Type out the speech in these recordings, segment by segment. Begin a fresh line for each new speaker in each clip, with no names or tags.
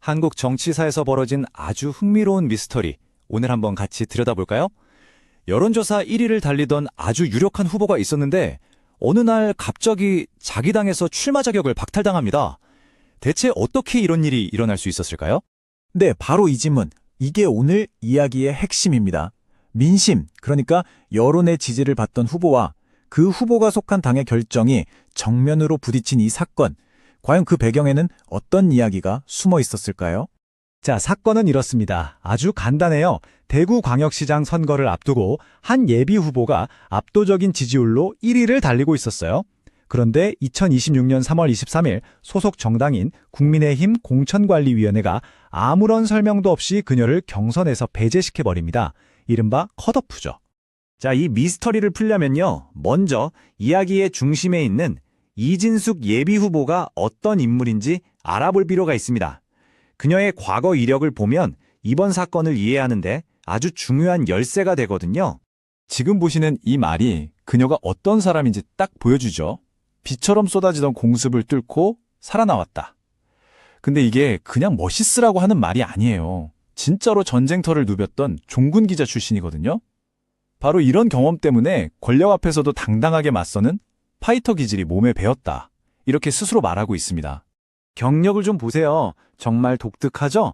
한국 정치사에서 벌어진 아주 흥미로운 미스터리, 오늘 한번 같이 들여다볼까요? 여론조사 1위를 달리던 아주 유력한 후보가 있었는데 어느 날 갑자기 자기 당에서 출마 자격을 박탈당합니다. 대체 어떻게 이런 일이 일어날 수 있었을까요?
네, 바로 이 질문. 이게 오늘 이야기의 핵심입니다. 민심, 그러니까 여론의 지지를 받던 후보와 그 후보가 속한 당의 결정이 정면으로 부딪힌 이 사건, 과연 그 배경에는 어떤 이야기가 숨어 있었을까요?
자, 사건은 이렇습니다. 아주 간단해요. 대구광역시장 선거를 앞두고 한 예비 후보가 압도적인 지지율로 1위를 달리고 있었어요. 그런데 2026년 3월 23일 소속 정당인 국민의힘 공천관리위원회가 아무런 설명도 없이 그녀를 경선에서 배제시켜버립니다. 이른바 컷오프죠.
자, 이 미스터리를 풀려면요, 먼저 이야기의 중심에 있는 이진숙 예비 후보가 어떤 인물인지 알아볼 필요가 있습니다. 그녀의 과거 이력을 보면 이번 사건을 이해하는데 아주 중요한 열쇠가 되거든요.
지금 보시는 이 말이 그녀가 어떤 사람인지 딱 보여주죠. 비처럼 쏟아지던 공습을 뚫고 살아나왔다. 근데 이게 그냥 멋있으라고 하는 말이 아니에요. 진짜로 전쟁터를 누볐던 종군 기자 출신이거든요. 바로 이런 경험 때문에 권력 앞에서도 당당하게 맞서는 파이터 기질이 몸에 배었다. 이렇게 스스로 말하고 있습니다.
경력을 좀 보세요. 정말 독특하죠?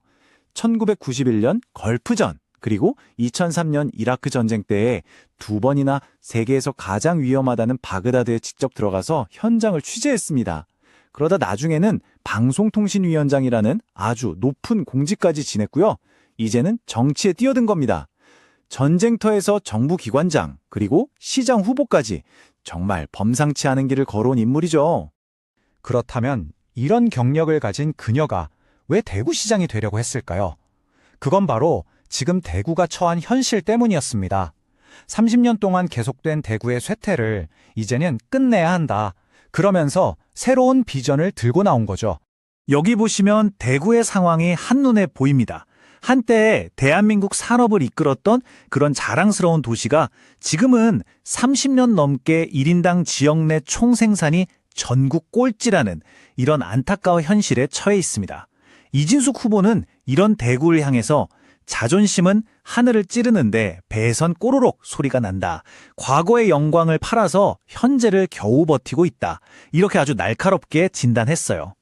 1991년 걸프전, 그리고 2003년 이라크 전쟁 때에 2번이나 세계에서 가장 위험하다는 바그다드에 직접 들어가서 현장을 취재했습니다. 그러다 나중에는 방송통신위원장이라는 아주 높은 공직까지 지냈고요. 이제는 정치에 뛰어든 겁니다. 전쟁터에서 정부기관장, 그리고 시장 후보까지 정말 범상치 않은 길을 걸어온 인물이죠.
그렇다면 이런 경력을 가진 그녀가 왜 대구시장이 되려고 했을까요? 그건 바로 지금 대구가 처한 현실 때문이었습니다. 30년 동안 계속된 대구의 쇠퇴를 이제는 끝내야 한다. 그러면서 새로운 비전을 들고 나온 거죠.
여기 보시면 대구의 상황이 한눈에 보입니다. 한때 대한민국 산업을 이끌었던 그런 자랑스러운 도시가 지금은 30년 넘게 1인당 지역 내 총생산이 전국 꼴찌라는 이런 안타까운 현실에 처해 있습니다. 이진숙 후보는 이런 대구를 향해서 자존심은 하늘을 찌르는데 배선 꼬르륵 소리가 난다. 과거의 영광을 팔아서 현재를 겨우 버티고 있다. 이렇게 아주 날카롭게 진단했어요.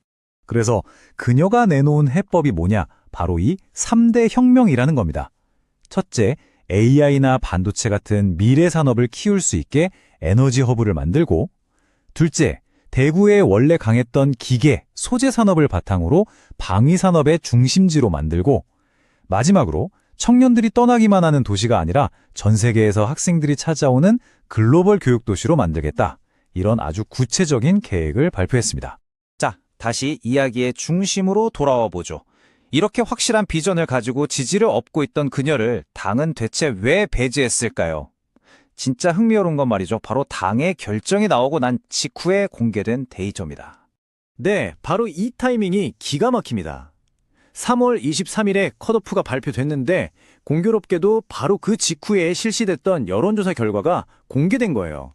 그래서 그녀가 내놓은 해법이 뭐냐? 바로 이 3대 혁명이라는 겁니다. 첫째, AI나 반도체 같은 미래 산업을 키울 수 있게 에너지 허브를 만들고, 둘째, 대구에 원래 강했던 기계, 소재 산업을 바탕으로 방위 산업의 중심지로 만들고, 마지막으로 청년들이 떠나기만 하는 도시가 아니라 전 세계에서 학생들이 찾아오는 글로벌 교육 도시로 만들겠다. 이런 아주 구체적인 계획을 발표했습니다.
자, 다시 이야기의 중심으로 돌아와 보죠. 이렇게 확실한 비전을 가지고 지지를 얻고 있던 그녀를 당은 대체 왜 배제했을까요? 진짜 흥미로운 건 말이죠. 바로 당의 결정이 나오고 난 직후에 공개된 데이터입니다. 네, 바로 이 타이밍이 기가 막힙니다. 3월 23일에 컷오프가 발표됐는데 공교롭게도 바로 그 직후에 실시됐던 여론조사 결과가 공개된 거예요.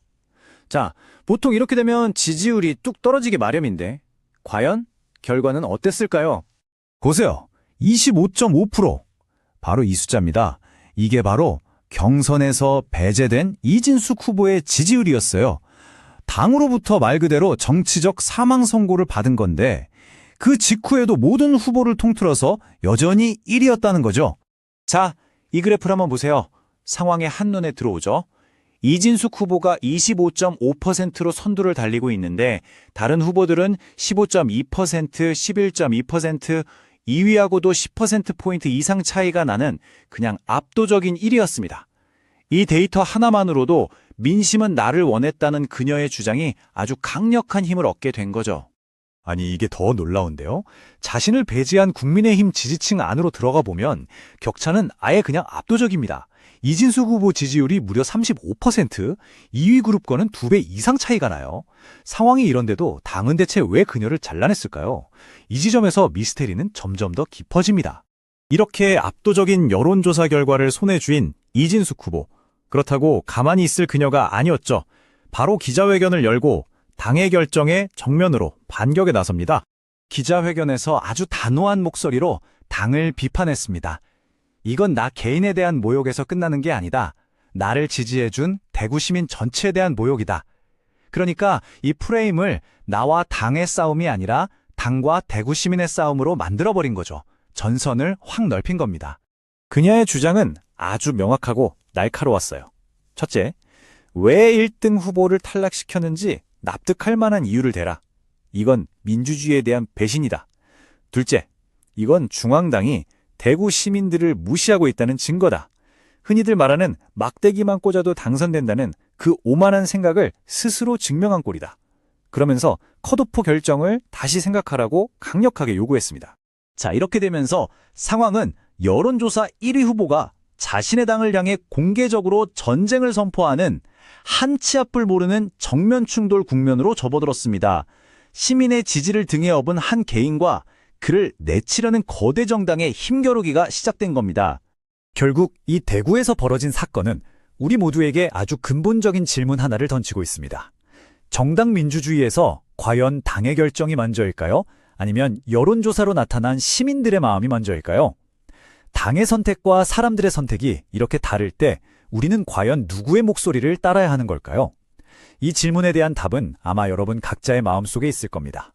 자, 보통 이렇게 되면 지지율이 뚝 떨어지기 마련인데 과연 결과는 어땠을까요?
보세요. 25.5%. 바로 이 숫자입니다. 이게 바로 경선에서 배제된 이진숙 후보의 지지율이었어요. 당으로부터 말 그대로 정치적 사망 선고를 받은 건데 그 직후에도 모든 후보를 통틀어서 여전히 1위였다는 거죠.
자, 이 그래프를 한번 보세요. 상황에 한눈에 들어오죠. 이진숙 후보가 25.5%로 선두를 달리고 있는데 다른 후보들은 15.2%, 11.2%, 2위하고도 10%포인트 이상 차이가 나는 그냥 압도적인 1위였습니다. 이 데이터 하나만으로도 민심은 나를 원했다는 그녀의 주장이 아주 강력한 힘을 얻게 된 거죠.
아니, 이게 더 놀라운데요. 자신을 배제한 국민의힘 지지층 안으로 들어가 보면 격차는 아예 그냥 압도적입니다. 이진숙 후보 지지율이 무려 35%, 2위 그룹과는 2배 이상 차이가 나요. 상황이 이런데도 당은 대체 왜 그녀를 잘라냈을까요? 이 지점에서 미스테리는 점점 더 깊어집니다. 이렇게 압도적인 여론조사 결과를 손에 쥔 이진숙 후보. 그렇다고 가만히 있을 그녀가 아니었죠. 바로 기자회견을 열고 당의 결정에 정면으로 반격에 나섭니다. 기자회견에서 아주 단호한 목소리로 당을 비판했습니다. 이건 나 개인에 대한 모욕에서 끝나는 게 아니다. 나를 지지해준 대구 시민 전체에 대한 모욕이다. 그러니까 이 프레임을 나와 당의 싸움이 아니라 당과 대구 시민의 싸움으로 만들어버린 거죠. 전선을 확 넓힌 겁니다.
그녀의 주장은 아주 명확하고 날카로웠어요. 첫째, 왜 1등 후보를 탈락시켰는지 납득할 만한 이유를 대라. 이건 민주주의에 대한 배신이다. 둘째, 이건 중앙당이 대구 시민들을 무시하고 있다는 증거다. 흔히들 말하는 막대기만 꽂아도 당선된다는 그 오만한 생각을 스스로 증명한 꼴이다. 그러면서 컷오프 결정을 다시 생각하라고 강력하게 요구했습니다.
자, 이렇게 되면서 상황은 여론조사 1위 후보가 자신의 당을 향해 공개적으로 전쟁을 선포하는 한 치 앞을 모르는 정면 충돌 국면으로 접어들었습니다. 시민의 지지를 등에 업은 한 개인과 그를 내치려는 거대 정당의 힘겨루기가 시작된 겁니다.
결국 이 대구에서 벌어진 사건은 우리 모두에게 아주 근본적인 질문 하나를 던지고 있습니다. 정당 민주주의에서 과연 당의 결정이 먼저일까요? 아니면 여론조사로 나타난 시민들의 마음이 먼저일까요? 당의 선택과 사람들의 선택이 이렇게 다를 때 우리는 과연 누구의 목소리를 따라야 하는 걸까요? 이 질문에 대한 답은 아마 여러분 각자의 마음속에 있을 겁니다.